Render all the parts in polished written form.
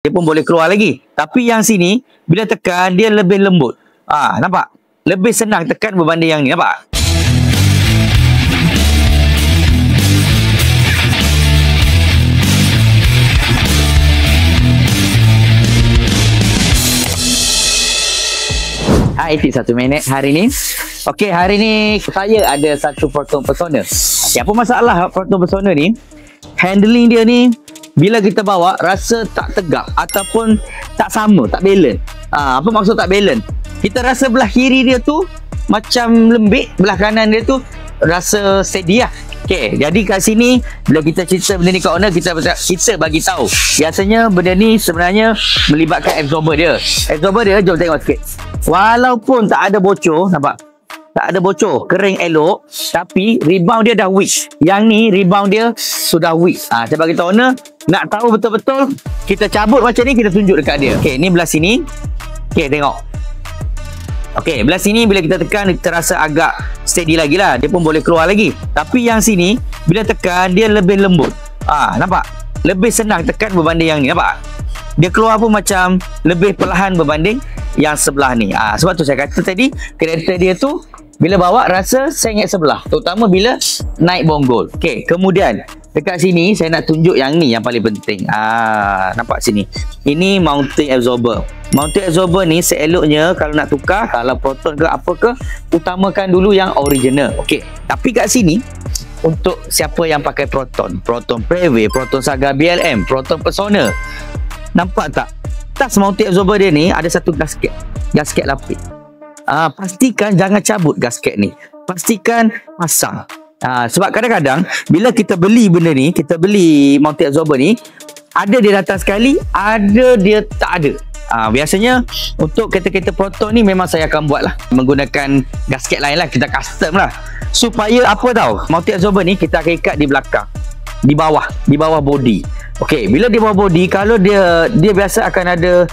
dia pun boleh keluar lagi. Tapi yang sini, bila tekan, dia lebih lembut. Nampak? Lebih senang tekan berbanding yang ni. Nampak? Hai, tip 1 minit hari ni. Okey, hari ni saya ada satu Proton Persona. Apa masalah Proton Persona ni? Handling dia ni, bila kita bawa, rasa tak tegak ataupun tak sama, tak balance. Apa maksud tak balance? Kita rasa belah kiri dia tu macam lembik, belah kanan dia tu rasa steady lah. Okey, jadi kat sini bila kita cerita benda ni kat owner, kita bagi tahu. Biasanya benda ni sebenarnya melibatkan absorber dia. Absorber dia, jom tengok sikit. Walaupun tak ada bocor, nampak? Tak ada bocor, kering elok, tapi rebound dia dah weak. Yang ni rebound dia sudah weak. Saya bagi tahu owner, nak tahu betul-betul, kita cabut macam ni, kita tunjuk dekat dia. Okey, ni belah sini. Okey, tengok. Okey, belah sini bila kita tekan, kita rasa agak steady lagi lah. Dia pun boleh keluar lagi. Tapi yang sini, bila tekan, dia lebih lembut. Nampak? Lebih senang tekan berbanding yang ni. Nampak? Dia keluar pun macam lebih perlahan berbanding yang sebelah ni. Sebab tu saya kata tadi, kereta dia tu bila bawa rasa sengit sebelah, terutama bila naik bonggol. Okey, kemudian dekat sini saya nak tunjuk yang ni yang paling penting. Nampak sini. Ini mounting absorber. Mounting absorber ni seeloknya kalau nak tukar, kalau Proton ke apa ke, utamakan dulu yang original. Okey, tapi kat sini untuk siapa yang pakai Proton, Proton Previa, Proton Saga BLM, Proton Persona, nampak tak? Tas mounting absorber dia ni ada satu gasket lapis. Pastikan jangan cabut gasket ni. Pastikan pasang. Sebab kadang-kadang bila kita beli benda ni, kita beli mounting absorber ni, ada dia datang sekali, ada dia tak ada. Biasanya untuk kereta-kereta Proton ni memang saya akan buat lah, menggunakan gasket lain lah, kita custom lah. Supaya apa tahu, mounting absorber ni kita akan ikat di belakang, di bawah body. Okey, bila di bawah body, kalau dia biasa akan ada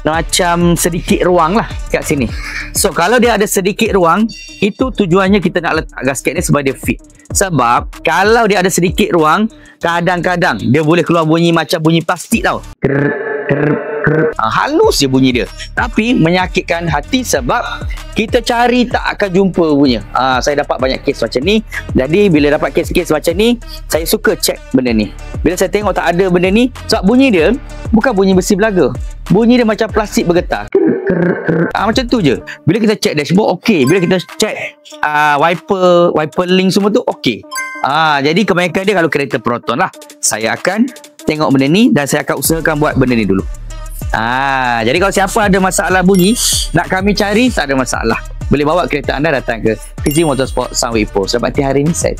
macam sedikit ruang lah kat sini. So kalau dia ada sedikit ruang, itu tujuannya kita nak letak gasket ni supaya dia fit. Sebab kalau dia ada sedikit ruang, kadang-kadang dia boleh keluar bunyi macam bunyi plastik tau. Halus je bunyi dia, tapi menyakitkan hati sebab kita cari tak akan jumpa bunyinya. Saya dapat banyak kes macam ni. Jadi bila dapat kes-kes macam ni, saya suka check benda ni. Bila saya tengok tak ada benda ni, sebab bunyi dia bukan bunyi besi belaga, bunyi dia macam plastik bergetar. Macam tu je. Bila kita check dashboard, okey. Bila kita check wiper link semua tu, okey. Jadi kebanyakan dia kalau kereta Proton lah, saya akan tengok benda ni dan saya akan usahakan buat benda ni dulu. Jadi kalau siapa ada masalah bunyi, nak kami cari, tak ada masalah. Boleh bawa kereta anda datang ke Fiji Motorsport Sunway Post. Selamat hari ni, saya